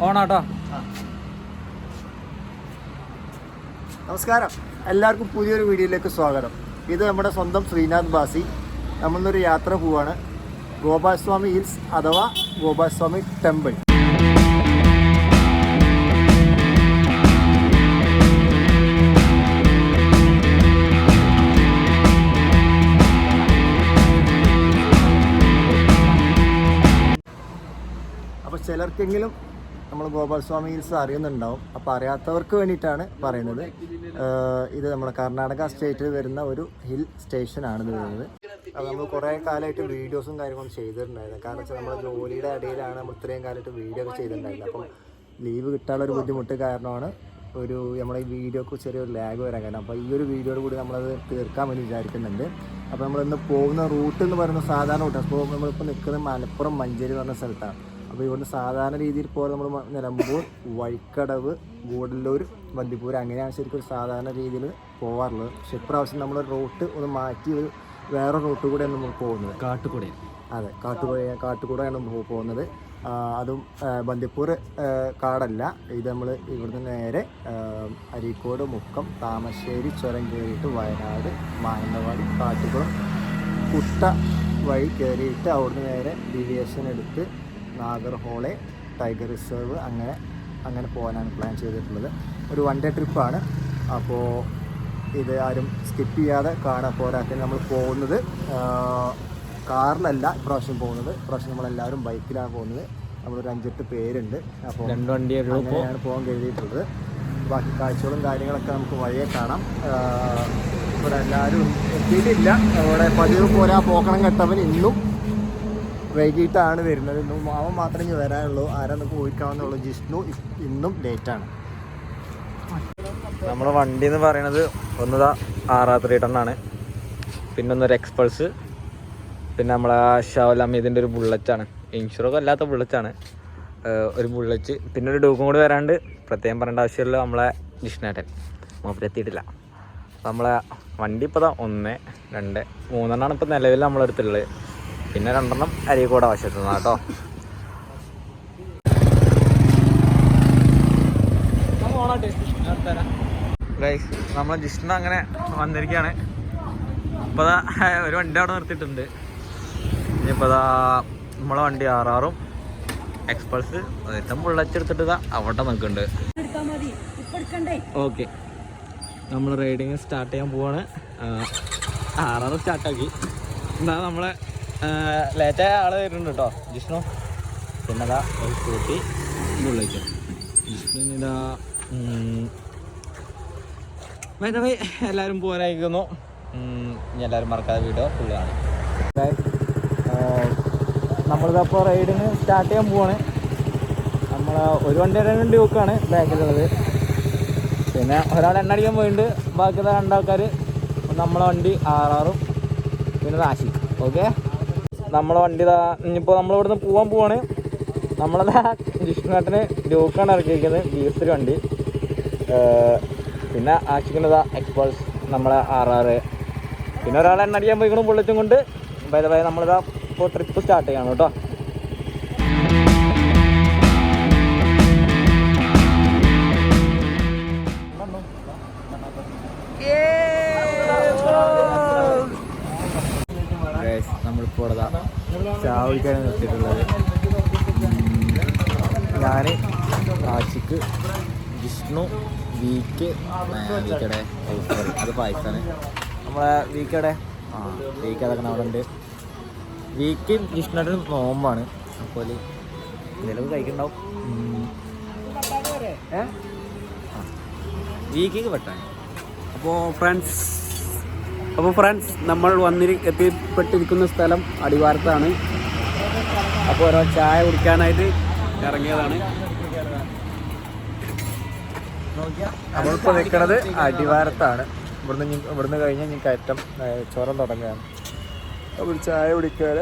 ഓണാട്ടോ. നമസ്കാരം, എല്ലാവർക്കും പുതിയൊരു വീഡിയോയിലേക്ക് സ്വാഗതം. ഇത് നമ്മുടെ സ്വന്തം ശ്രീനാഥ് ബാസി. നമ്മളൊരു യാത്ര പോവാണ്, ഗോപാൽസ്വാമി ഹിൽസ് അഥവാ ഗോപാൽസ്വാമി ടെമ്പിൾ. അപ്പോൾ ചിലർക്കെങ്കിലും നമ്മൾ ഗോപാൽസ്വാമി ഹിൽസ് അറിയുന്നുണ്ടാവും. അപ്പോൾ അറിയാത്തവർക്ക് വേണ്ടിയിട്ടാണ് പറയുന്നത്. ഇത് നമ്മുടെ കർണാടക സ്റ്റേറ്റിൽ വരുന്ന ഒരു ഹിൽ സ്റ്റേഷനാണ് ഇത് വരുന്നത്. അത് നമ്മൾ കുറേ കാലമായിട്ട് വീഡിയോസും കാര്യങ്ങളും ചെയ്തിട്ടുണ്ടായിരുന്നു. കാരണം വെച്ചാൽ നമ്മുടെ ജോലിയുടെ ഇടയിലാണ് നമ്മൾ ഇത്രയും കാലമായിട്ട് വീഡിയോ ഒക്കെ ചെയ്തിട്ടുണ്ടായിരുന്നത്. അപ്പം ലീവ് കിട്ടാനുള്ളൊരു ബുദ്ധിമുട്ട് കാരണമാണ് നമ്മുടെ ഈ വീഡിയോക്ക് ചെറിയൊരു ലാഗ് വരാൻ കാരണം. അപ്പോൾ ഈ ഒരു വീഡിയോയോട് കൂടി നമ്മളത് തീർക്കാൻ വേണ്ടി വിചാരിക്കുന്നുണ്ട്. അപ്പോൾ നമ്മളിന്ന് പോകുന്ന റൂട്ട് എന്ന് പറയുന്നത് സാധാരണ റൂട്ടാണ്. അപ്പോൾ നമ്മളിപ്പോൾ നിൽക്കുന്നത് മലപ്പുറം മഞ്ചേരി പറഞ്ഞ സ്ഥലത്താണ്. അപ്പോൾ ഇവിടുന്ന് സാധാരണ രീതിയിൽ പോലെ നമ്മൾ നിലമ്പൂർ, വഴിക്കടവ്, ഗൂഡല്ലൂർ, ബന്ദിപ്പൂർ അങ്ങനെയാണ് ശരിക്കും ഒരു സാധാരണ രീതിയിൽ പോകാറുള്ളത്. പക്ഷെ ഇപ്രാവശ്യം നമ്മൾ റൂട്ട് ഒന്ന് മാറ്റി വേറെ റൂട്ട് കൂടെയാണ് നമ്മൾ പോകുന്നത്. കാട്ടുകൂടെ. അതെ, കാട്ടുകൂടെയാണ് പോകുന്നത്. അതും ബന്ദിപ്പൂർ കാടല്ല, ഇത് നമ്മൾ ഇവിടുന്ന് നേരെ അരീക്കോട്, മുക്കം, താമശ്ശേരി ചുരം കയറിയിട്ട് വയനാട്, മാനന്തവാടി, കാട്ടുകുളം, കുട്ട വഴി കയറിയിട്ട് അവിടുന്ന് നേരെ ഡീവിയേഷൻ എടുത്ത് നാഗർഹോളെ, ടൈഗർ റിസർവ് അങ്ങനെ പോകാനാണ് പ്ലാൻ ചെയ്തിട്ടുള്ളത്. ഒരു 1 ഡേ ട്രിപ്പാണ്. അപ്പോൾ ഇത് ആരും സ്കിപ്പ് ചെയ്യാതെ കാണാൻ. പോരാത്തിന് നമ്മൾ പോകുന്നത് കാറിലല്ല ഇപ്രാവശ്യം പോകുന്നത്. ഇപ്രാവശ്യം നമ്മളെല്ലാവരും ബൈക്കിലാണ് പോകുന്നത്. നമ്മളൊരു 5-8 പേരുണ്ട്. അപ്പോൾ 2 വണ്ടിയാണ് പോകാൻ കരുതിയിട്ടുള്ളത്. ബാക്കി കാഴ്ചകളും കാര്യങ്ങളൊക്കെ നമുക്ക് വഴിയെ കാണാം. ഇവിടെ എല്ലാവരും എത്തിയിട്ടില്ല. ഇവിടെ പതിവ് പോലെ പോക്കണം കെട്ടവൻ ഇന്നും വൈകിട്ടാണ് വരുന്നത്. ഇന്നും അവൻ മാത്രമേ വരാനുള്ളൂ. ആരാന്ന് പോയിക്കാവുന്നുള്ളൂ. ജിഷ്ണു ഇന്നും ലേറ്റാണ്. നമ്മുടെ വണ്ടി എന്ന് പറയുന്നത് ഒന്നതാ R3 ടണ്ണാണ്, പിന്നെ ഒന്നൊരു എക്സ്പൾസ്, പിന്നെ നമ്മളെ ഷവലമീതിൻ്റെ ഒരു ബുള്ളറ്റാണ്. ഇൻഷുറൊക്കെ അല്ലാത്ത ബുള്ളറ്റാണ്, ഒരു ബുള്ളറ്റ്. പിന്നെ ഒരു ഡൂക്കും കൂടി വരാണ്ട്, പ്രത്യേകം പറയേണ്ട ആവശ്യമില്ല. നമ്മളെ ജിഷ്ണേട്ടൻ മൂപ്പരെത്തിയിട്ടില്ല. അപ്പം നമ്മളെ വണ്ടി ഇപ്പോൾ 1, 2, 3 ഇപ്പോൾ നിലവിൽ നമ്മളെടുത്തുള്ളത്. പിന്നെ 2 അരീക്കോട് ആവശ്യത്തുനിന്ന് കേട്ടോ. ഗൈസ്, നമ്മൾ ജിഷ്ണ അങ്ങനെ വന്നിരിക്കുകയാണ്. ഇപ്പോൾ ഒരു വണ്ടി അവിടെ നിർത്തിയിട്ടുണ്ട്. ഇനിയിപ്പോൾ നമ്മളെ വണ്ടി RR എക്സ്പൾസ് ഏറ്റവും ബുള്ളറ്റ് എടുത്തിട്ട് അവിടെ നിൽക്കുന്നുണ്ട്. ഓക്കെ, നമ്മൾ റൈഡിങ് സ്റ്റാർട്ട് ചെയ്യാൻ പോവാണ്. RR സ്റ്റാർട്ടാക്കി. എന്താ നമ്മളെ ലേറ്റായ ആൾ വരുന്നുണ്ട് കേട്ടോ, ജിഷ്ണു. പിന്നെ ഒരു സ്കൂട്ടി, ബുള്ളറ്റ്. ജിഷ്ണുവിനിതാ എല്ലാവരും പോരായിരിക്കുന്നു. ഇനി എല്ലാവരും മറക്കാതെ വീഡിയോ ഫുള്ള് കാണും. നമ്മളിതപ്പോൾ റൈഡിന് സ്റ്റാർട്ട് ചെയ്യാൻ പോവാണ്. നമ്മൾ ഒരു വണ്ടിയുടെ ഡ്യൂക്കാണ് ബാക്കിലുള്ളത്. പിന്നെ ഒരാൾ എണ്ണ അടിക്കാൻ പോയിട്ടുണ്ട്. ബാക്കി 2 ആൾക്കാർ നമ്മളെ വണ്ടി RR, പിന്നെ ആഷിഖ്. ഓക്കെ, നമ്മളെ വണ്ടി ഇനിയിപ്പോൾ നമ്മളിവിടുന്ന് പോകാൻ പോവാണ്. നമ്മളതാ ജിഷ്ണുനാട്ടിന് ഡ്യൂക്കാണ് ഇറക്കിയിരിക്കുന്നത്, GS വണ്ടി. പിന്നെ ആഷിഖിൻ്റെ എക്സ്പൾസ്, നമ്മളെ RR. പിന്നെ ഒരാൾ എണ്ണ അടിക്കാൻ പോയിക്കണം ബുള്ളറ്റും കൊണ്ട്. ബൈ നമ്മളിതാ ഇപ്പോൾ ട്രിപ്പ് സ്റ്റാർട്ട് ചെയ്യണം കേട്ടോ. നമ്മളിപ്പോൾ ചാവിക്കാണ് നിർത്തിയിട്ടുള്ളത്. ഞാൻ, ആഷിഖ്, ജിഷ്ണു, വീക്ക് അത് പായസാണ്. നമ്മളെ വീക്കടെ വീക്ക് അതൊക്കെ അവിടെ ഉണ്ട്. വീക്ക് ജിഷ്ണുടെ നോമ്പാണ്. അപ്പോൾ എന്തെങ്കിലും കഴിക്കുന്നുണ്ടാവും. വീക്കിക്ക് പെട്ടാണ്. അപ്പോൾ ഫ്രണ്ട്സ് നമ്മൾ എത്തിപ്പെട്ടിരിക്കുന്ന സ്ഥലം അടിവാരത്താണ്. അപ്പോൾ ഓരോ ചായ കുടിക്കാനായിട്ട് ഇറങ്ങിയതാണ്. നമ്മളിപ്പോൾ നിൽക്കുന്നത് അടിവാരത്താണ്. ഇവിടുന്ന് കഴിഞ്ഞാൽ ഞാൻ കയറ്റം ചുരം തുടങ്ങുകയാണ്. അപ്പോൾ ചായ കുടിക്കാൻ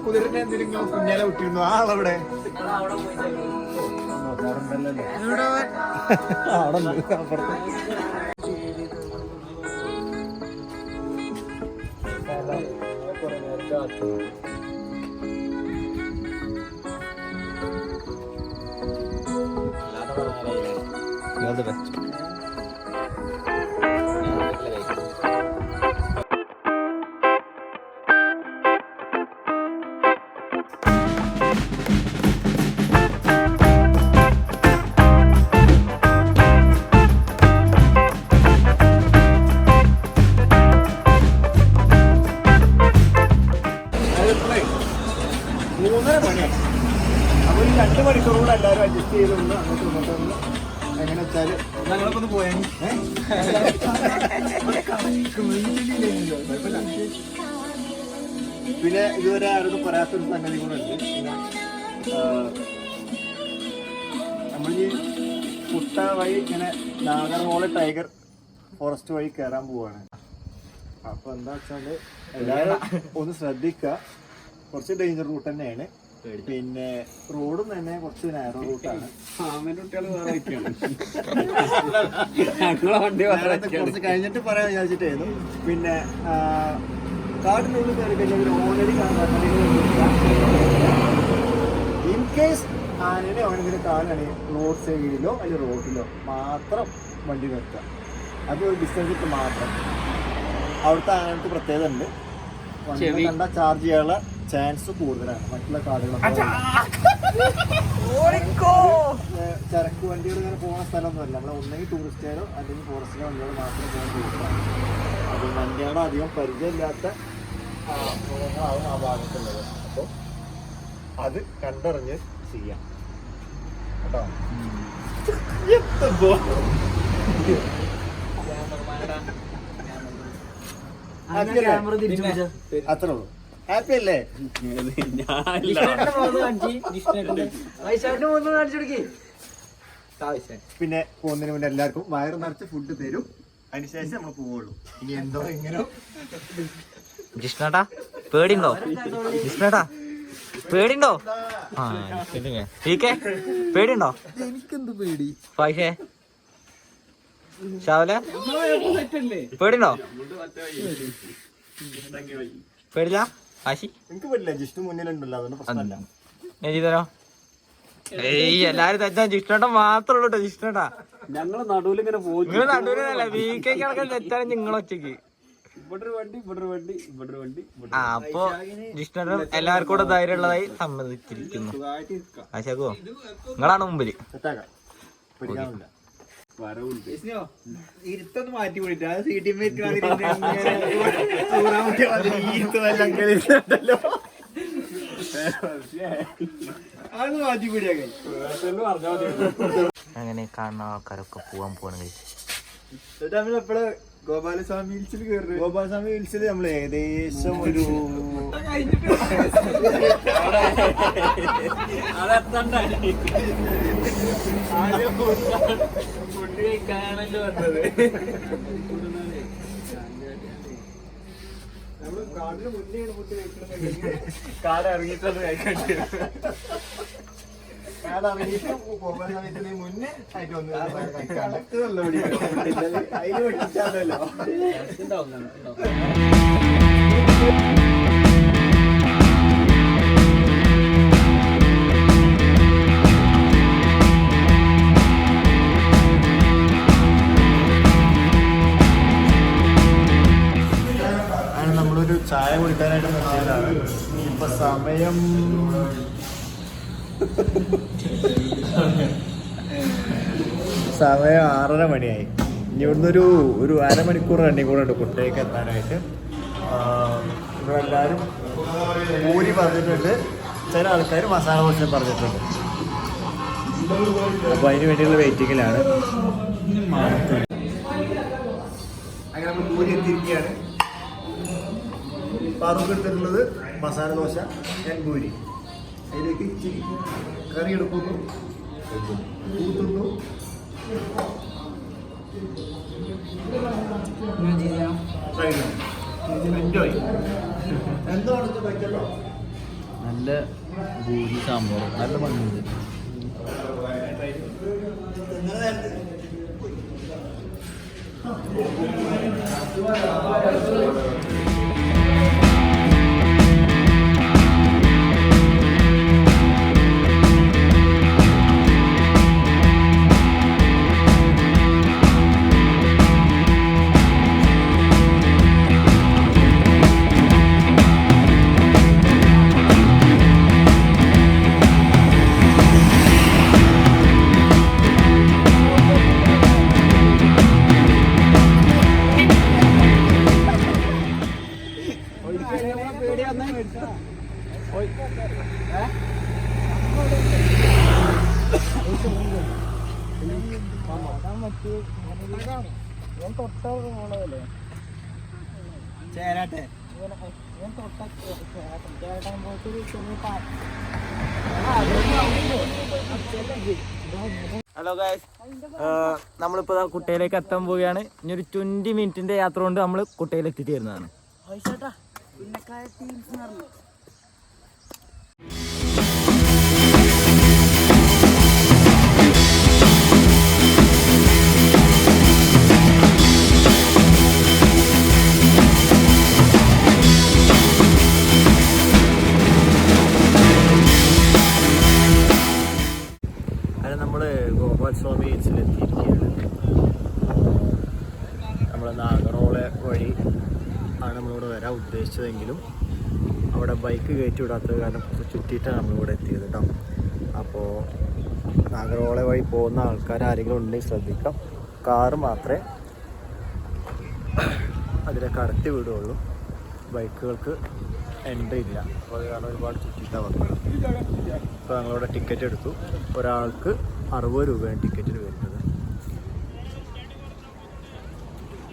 കുതിരനെ എന്തെങ്കിലും കുഞ്ഞാലെ വിട്ടിരുന്നു ആ ആളവിടെ അപ്പോൾ ഈ 2 മണിക്കൂറുകൂടെ എല്ലാവരും അഡ്ജസ്റ്റ് ചെയ്തുകൊണ്ട് അങ്ങോട്ടും ഇങ്ങോട്ടൊന്ന് എങ്ങനെ വെച്ചാൽ ഞങ്ങളൊക്കെ ഒന്ന് പോയാൽ പിന്നെ ഇതുവരെ ആരോടും പറയാത്തൊരു സംഗതി കൂടെ ഉണ്ട്. നമ്മൾ ഈ കുട്ട വഴി ഇങ്ങനെ നാഗർഹോള് ടൈഗർ ഫോറസ്റ്റ് വഴി കയറാൻ പോവാണ്. അപ്പൊ എന്താ വെച്ചാല് എല്ലാവരും ഒന്ന് ശ്രദ്ധിക്കുക. കുറച്ച് ഡേഞ്ചർ റൂട്ട് തന്നെയാണ്. പിന്നെ റോഡും തന്നെ കുറച്ച് നാരോ റൂട്ടാണ്. കുറച്ച് കഴിഞ്ഞിട്ട് പറയാൻ വിചാരിച്ചിട്ടായിരുന്നു. പിന്നെ കാടിനുള്ളിൽ കയറി കഴിഞ്ഞാൽ ഓൾറെഡി ഇൻ കേസ് ആനനെ അവനെങ്കിലും കാണുകയാണെങ്കിൽ റോഡ് സൈഡിലോ അല്ലെങ്കിൽ റോഡിലോ മാത്രം വണ്ടി നിർത്തുക. അത് ഒരു ഡിസ്റ്റൻസിട്ട് മാത്രം. അവിടുത്തെ ആനകൾക്ക് പ്രത്യേകത ഉണ്ട്. വണ്ടി കണ്ടാൽ ചാർജ് ചെയ്യാനുള്ള ചാൻസ് കൂടുതലാണ് മറ്റുള്ള കാടുകളൊക്കെ. ചരക്ക് വണ്ടികൾ ഇങ്ങനെ പോകുന്ന സ്ഥലമൊന്നുമല്ല. നമ്മൾ ഒന്നെങ്കിൽ ടൂറിസ്റ്റുകാരോ അല്ലെങ്കിൽ ഫോറസ്റ്റിലെ വണ്ടികൾ മാത്രമേ പോകാൻ ടൂറിസ്റ്റാണ്. അത് വണ്ടികളോ അധികം പരിചയമില്ലാത്ത മൃഗങ്ങളാവും ആ ഭാഗത്തുള്ളത്. അപ്പോൾ അത് കണ്ടറിഞ്ഞ് ചെയ്യാം കേട്ടോ. അത്രേ ഉള്ളൂ. ഹാപ്പി അല്ലേ? പിന്നെ പോകുന്നതിന് മുന്നേ എല്ലാവർക്കും വയറ് നിറച്ച് ഫുഡ് തരും. അതിനുശേഷം നമ്മൾ പോവുള്ളൂ. ഇനി എന്തോ എങ്ങനെ ജിഷ്ണേട്ടാ പേടിയുണ്ടോ? ജിഷ്ണേട്ടാ പേടിയുണ്ടോ? പേടിയുണ്ടോ? എനിക്കെന്ത് പേടി? ഫൈഷേ ഷാവലെ പേടിയുണ്ടോ? പേടില്ല ആശി? എനിക്ക് പറ്റില്ല. ജിഷ്ണു മുന്നിലുണ്ടല്ലോ, അതുകൊണ്ട് പ്രശ്നമില്ല. തരോ? ഏയ് എല്ലാരും തെറ്റാ. ജിഷ്ണേട്ടൻ മാത്രമേ ഉള്ളൂ കേട്ടോ. ജിഷ്ണേട്ടാ ഞങ്ങള് നടുവിൽ ഇങ്ങനെ പോയി. നിങ്ങൾ നടുവിലല്ല വീക്കേക്ക് കണക്കാൻ തെറ്റാണ് നിങ്ങളൊച്ചക്ക്. ആ അപ്പൊ ജിഷ്ണേട്ടൻ എല്ലാവർക്കും കൂടെ ധൈര്യം ഉള്ളതായി സമ്മതിച്ചിരിക്കുന്നു. ആശാക്കോ നിങ്ങളാണ് മുമ്പില്. ഇരുത്തൊന്ന് മാറ്റി പോയിട്ട് അത് സീറ്റിൽ മാറ്റി പിടിയാ. അങ്ങനെ കാണുന്ന ആൾക്കാരൊക്കെ പോവാൻ പോവാണ്. നമ്മളെപ്പോഴ് ഗോപാലസ്വാമി ഹിൽസിൽ കയറുന്നത്. ഗോപാലസ്വാമി ഹിൽസിൽ നമ്മൾ ഏകദേശം ഒരു ഫുഡ് കഴിക്കാണല്ലോ വന്നത്. നമ്മള് കാടിന് മുന്നെയാണ് ഫുഡ് കഴിക്കുന്നത്. കാട് ഇറങ്ങിയിട്ടൊന്ന് കഴിക്കേണ്ടി വരും. കാട് ഇറങ്ങിയിട്ട് പോകുന്ന സമയത്തിന് മുന്നേ ആയിട്ട് വന്ന് അതിന് വെട്ടിച്ചാലോ. നമ്മളൊരു ചായ കുടിക്കാനായിട്ട് നിർത്തിയതാണ്. ഇപ്പൊ സമയം സമയം 6:30 മണിയായി. ഇനി ഇവിടുന്ന് ഒരു അരമണിക്കൂർ റണ്ണിങ് കൂടെ ഉണ്ട് കുട്ടേക്ക് എത്താനായിട്ട്. ഇവരെല്ലാവരും പൂരി പറഞ്ഞിട്ടുണ്ട്. ചില ആൾക്കാർ മസാല ദോശ പറഞ്ഞിട്ടുണ്ട്. അപ്പോൾ അതിന് വേണ്ടിയുള്ള വെയിറ്റിങ്ങിലാണ്. അങ്ങനെ നമ്മൾ പൂരി എത്തിയിരിക്കുകയാണ്. പാറുക്ക് എടുത്തിട്ടുള്ളത് മസാല ദോശ, ഞാൻ പൂരി. അതിലേക്ക് ഇച്ചിരി കറി എടുക്കുന്നു, കൂട്ടുന്നു. എന്തോ കഴിച്ചല്ലോ. നല്ല ഭൂരി സാമ്പാർ നല്ല മണ്ണുണ്ട്. ഹലോ ഗായ്സ്, നമ്മളിപ്പോൾ കുട്ടയിലേക്ക് എത്താൻ പോവുകയാണ്. ഇനി ഒരു 20 മിനിറ്റിന്റെ യാത്ര കൊണ്ട് നമ്മൾ കുട്ടയിൽ എത്തിച്ചേരുന്നതാണ്. നമ്മൾ ഗോപാൽ സ്വാമി ഹിൽസിലെത്തിയിരിക്കുകയാണ്. നമ്മൾ നാഗറോളെ വഴി ആണ് നമ്മളിവിടെ വരാൻ ഉദ്ദേശിച്ചതെങ്കിലും അവിടെ ബൈക്ക് കയറ്റി വിടാത്തത് കാരണം ചുറ്റിയിട്ടാണ് നമ്മളിവിടെ എത്തിയത് കേട്ടോ. അപ്പോൾ നാഗറോളെ വഴി പോകുന്ന ആൾക്കാർ ആരെങ്കിലും ഉണ്ടെങ്കിൽ ശ്രദ്ധിക്കാം. കാറ് മാത്രമേ അതിനെ കടത്തി വിടുകയുള്ളൂ, ബൈക്കുകൾക്ക് എൻട്രി ഇല്ല. അപ്പോൾ അത് കാരണം ഒരുപാട് ചുറ്റിയിട്ടാണ് വന്നത്. ഇപ്പോൾ ഞങ്ങളിവിടെ ടിക്കറ്റ് എടുത്തു. ഒരാൾക്ക് 60 രൂപയാണ് ടിക്കറ്റിന് വരുന്നത്.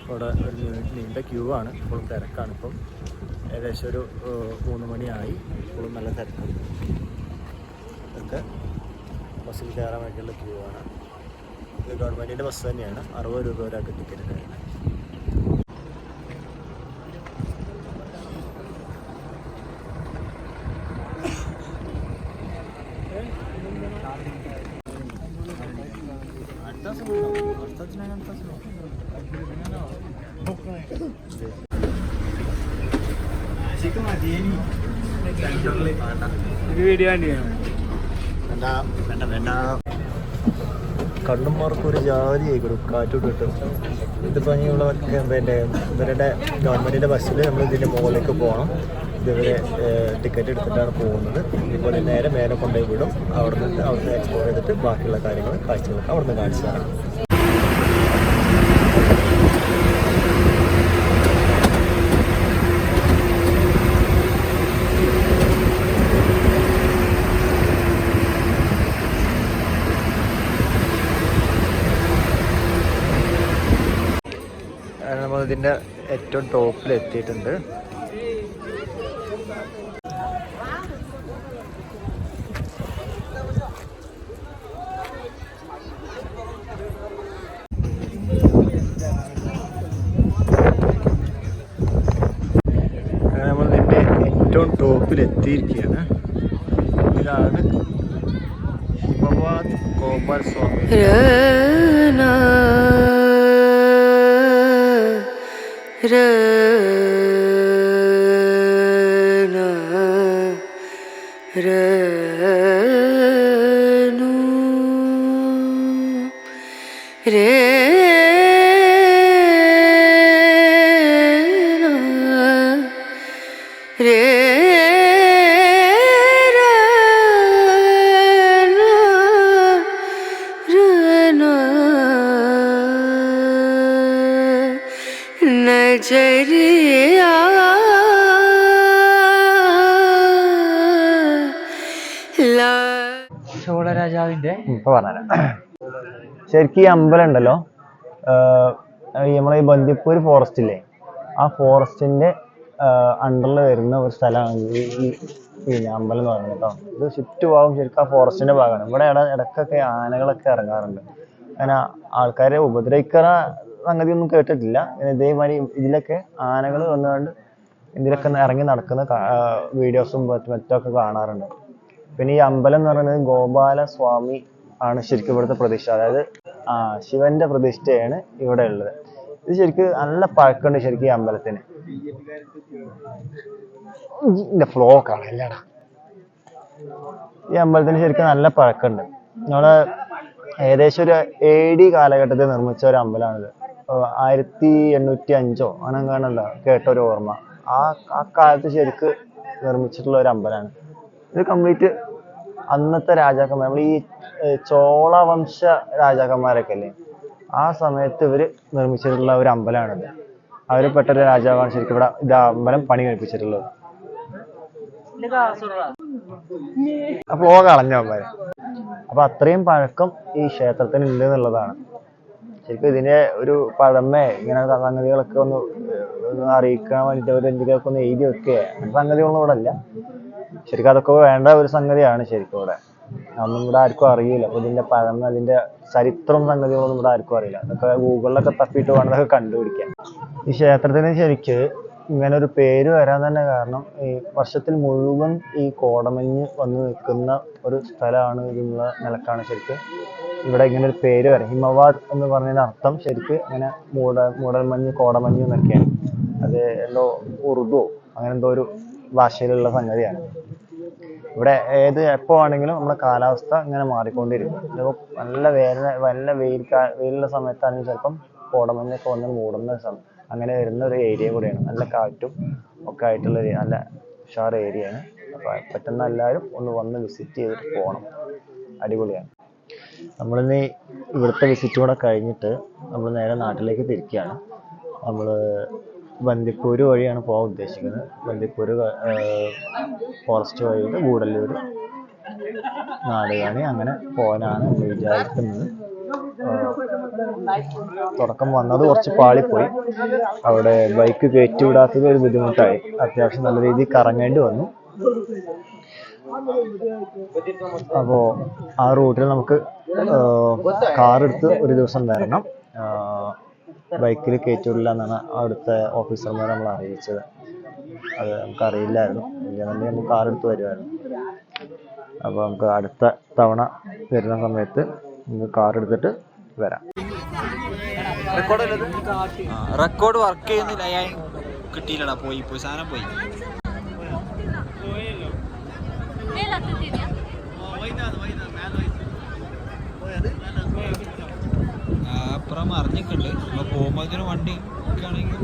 അവിടെ ഒരു നീണ്ട ക്യൂ ആണ്. ഇപ്പോഴും തിരക്കാണ്. ഇപ്പം ഏകദേശം ഒരു 3 മണിയായി. ഇപ്പോഴും നല്ല തിരക്കാണ്. ഇതൊക്കെ ബസ്സിൽ കയറാൻ വേണ്ടിയുള്ള ക്യൂ ആണ്. ഇത് ഗവൺമെൻറ്റിൻ്റെ ബസ് തന്നെയാണ്. 60 രൂപ ഒരാൾക്ക് ടിക്കറ്റ് വരുന്നത്. കണ്ണുമാർക്ക് ഒരു ജാതി ആയിക്കോടും കാറ്റോട്ട് കിട്ടും. ഇതിപ്പോൾ ഇനിയുള്ള ഇവരുടെ ഗവൺമെൻറ്റിൻ്റെ ബസ്സിൽ നമ്മൾ ഇതിൻ്റെ മുകളിലേക്ക് പോകണം. ഇതുവരെ ടിക്കറ്റ് എടുത്തിട്ടാണ് പോകുന്നത്. ഇപ്പോൾ നേരെ മേലെ കൊണ്ടുപോയി വിടും. അവിടുന്ന് എക്സ്പ്ലോർ ചെയ്തിട്ട് ബാക്കിയുള്ള കാര്യങ്ങൾ കാഴ്ചകളൊക്കെ അവിടുന്ന് കാണിച്ചു തരാം. നമ്മളിതിൻ്റെ ഏറ്റവും ടോപ്പിൽ എത്തിയിട്ടുണ്ട്. നമ്മളിതിൻ്റെ ഏറ്റവും ടോപ്പിൽ എത്തിയിരിക്കുകയാണ്. ഇതാണ് ഹിമവാദ് ഗോപാൽ സ്വാമി. ചോളരാജാവിന്റെ ഇപ്പൊ പറഞ്ഞുതരാം. ശരിക്കും ഈ അമ്പലം ഉണ്ടല്ലോ, നമ്മളെ ഈ ബന്ദിപ്പൂർ ഫോറസ്റ്റ് ഇല്ലേ, ആ ഫോറസ്റ്റിന്റെ അണ്ടറിൽ വരുന്ന ഒരു സ്ഥലമാണ് ഈ പിന്നെ അമ്പലം എന്ന് പറയുന്നത് കേട്ടോ. ഇത് ചുറ്റുഭാഗം ശരിക്കും ആ ഫോറസ്റ്റിന്റെ ഭാഗമാണ്. ഇവിടെ ഇടക്കൊക്കെ ആനകളൊക്കെ ഇറങ്ങാറുണ്ട്. അങ്ങനെ ആൾക്കാരെ ഉപദ്രവിക്കുന്ന സംഗതി ഒന്നും കേട്ടിട്ടില്ല. ഇതേമാതിരി ഇതിലൊക്കെ ആനകൾ വന്നുകൊണ്ട് ഇതിലൊക്കെ ഇറങ്ങി നടക്കുന്ന വീഡിയോസും മറ്റൊക്കെ കാണാറുണ്ട്. പിന്നെ ഈ അമ്പലം എന്ന് പറയുന്നത് ഗോപാലസ്വാമി ആണ് ശരിക്കും ഇവിടുത്തെ പ്രതിഷ്ഠ. അതായത് ശിവന്റെ പ്രതിഷ്ഠയാണ് ഇവിടെ ഉള്ളത്. ഇത് ശരിക്കും നല്ല പഴക്കമുണ്ട് ശരിക്കും ഈ അമ്പലത്തിന്. ഫ്ലോ കാണല്ലടാ. ഈ അമ്പലത്തിന് ശരിക്കും നല്ല പഴക്കമുണ്ട്. നമ്മള് ഏകദേശം ഒരു AD കാലഘട്ടത്തിൽ നിർമ്മിച്ച ഒരു അമ്പലമാണിത്. 1805 അങ്ങനെ കാണല്ല കേട്ടൊരു ഓർമ്മ. ആ കാലത്ത് ശരിക്ക് നിർമ്മിച്ചിട്ടുള്ള ഒരു അമ്പലമാണ് ഇത്. കംപ്ലീറ്റ് അന്നത്തെ രാജാക്കന്മാർ, നമ്മൾ ഈ ചോളവംശ രാജാക്കന്മാരൊക്കെ അല്ലേ, ആ സമയത്ത് ഇവര് നിർമ്മിച്ചിട്ടുള്ള ഒരു അമ്പലമാണിത്. അവര് പെട്ടൊരു രാജാവാണ് ശരിക്കും ഇവിടെ ഇത് അമ്പലം പണി കഴിപ്പിച്ചിട്ടുള്ളത്. ഫ്ലോ കളഞ്ഞ അമ്പലം. അപ്പൊ അത്രയും പഴക്കം ഈ ക്ഷേത്രത്തിന് ഉണ്ട് എന്നുള്ളതാണ്. ശരിക്കും ഇതിന്റെ ഒരു പഴമേ ഇങ്ങനെ സംഗതികളൊക്കെ ഒന്ന് അറിയിക്കാൻ വേണ്ടിയിട്ട് ഒരു എന്തെങ്കിലുമൊക്കെ ഒന്ന് എഴുതി വെക്കുക അങ്ങനത്തെ സംഗതികളൊന്നും ഇവിടെ അല്ല. ശരിക്കും അതൊക്കെ വേണ്ട ഒരു സംഗതിയാണ് ശരിക്കും ഇവിടെ. അതൊന്നും ഇവിടെ ആർക്കും അറിയില്ല. അപ്പൊ ഇതിന്റെ പഴമ, അതിന്റെ ചരിത്രം സംഗതികളൊന്നും ഇവിടെ ആർക്കും അറിയില്ല. അതൊക്കെ ഗൂഗിളിലൊക്കെ തപ്പിയിട്ട് വേണം അതൊക്കെ കണ്ടുപിടിക്കാൻ. ഈ ക്ഷേത്രത്തിന് ശരിക്ക് ഇങ്ങനെ ഒരു പേര് വരാൻ തന്നെ കാരണം ഈ വർഷത്തിൽ മുഴുവൻ ഈ കോടമഞ്ഞ് വന്ന് നിൽക്കുന്ന ഒരു സ്ഥലമാണ് എന്നുള്ള നിലക്കാണ് ശരിക്കും ഇവിടെ ഇങ്ങനെ ഒരു പേര് വരാം. ഹിമവാദ് എന്ന് പറഞ്ഞതിന്റെ അർത്ഥം ശരിക്ക് ഇങ്ങനെ മൂടൽമഞ്ഞ്, കോടമഞ്ഞ് എന്നൊക്കെയാണ്. അത് എന്തോ ഉറുദു അങ്ങനെ എന്തോ ഒരു ഭാഷയിലുള്ള സംഗതിയാണ്. ഇവിടെ എപ്പോ ആണെങ്കിലും നമ്മുടെ കാലാവസ്ഥ ഇങ്ങനെ മാറിക്കൊണ്ടിരിക്കും. ചിലപ്പോൾ നല്ല വെയിലുള്ള സമയത്താണെങ്കിൽ ചിലപ്പം കോടമഞ്ഞൊക്കെ വന്ന് മൂടുന്ന അങ്ങനെ വരുന്ന ഒരു ഏരിയ കൂടെയാണ്. നല്ല കാറ്റും ഒക്കെ ആയിട്ടുള്ള നല്ല ഉഷാർ ഏരിയയാണ്. അപ്പൊ പറ്റുന്ന എല്ലാവരും ഒന്ന് വന്ന് വിസിറ്റ് ചെയ്തിട്ട് പോകണം. അടിപൊളിയാണ്. നമ്മളിന്ന് ഇവിടുത്തെ വിസിറ്റ് കൂടെ കഴിഞ്ഞിട്ട് നമ്മൾ നേരെ നാട്ടിലേക്ക് തിരിക്കുകയാണ്. നമ്മള് ബന്ദിപ്പൂര് വഴിയാണ് പോകാൻ ഉദ്ദേശിക്കുന്നത്. ബന്ദിപ്പൂര് ഫോറസ്റ്റ് വഴിയിട്ട് ഗൂഡല്ലൂര്, നാടുകാണി അങ്ങനെ പോകാനാണ് നമ്മൾ വിചാരിക്കുന്നത്. തുടക്കം വന്നത് കുറച്ച് പാളിപ്പോയി. അവിടെ ബൈക്ക് കയറ്റി വിടാത്തത് ഒരു ബുദ്ധിമുട്ടായി. അത്യാവശ്യം നല്ല രീതിയിൽ കറങ്ങേണ്ടി വന്നു. അപ്പോ ആ റൂട്ടിൽ നമുക്ക് കാർ എടുത്ത് ഒരു ദിവസം വരണം. ബൈക്കിൽ കയറ്റിവിടില്ല എന്നാണ് അവിടുത്തെ ഓഫീസർമാർ നമ്മൾ അറിയിച്ചത്. അത് നമുക്കറിയില്ലായിരുന്നു. ഇല്ലെങ്കിൽ നമുക്ക് കാർ എടുത്ത് വരുമായിരുന്നു. അപ്പോൾ നമുക്ക് അടുത്ത തവണ വരുന്ന സമയത്ത് നമുക്ക് കാർ എടുത്തിട്ട് വരാം. റെക്കോർഡ് വർക്ക് ചെയ്യുന്നില്ല. കിട്ടിയില്ലടാ. പോയി സാധനം പോയി. അപ്പുറം അറിഞ്ഞിട്ടുണ്ട്. പോകുമ്പോൾ വണ്ടി ആണെങ്കിൽ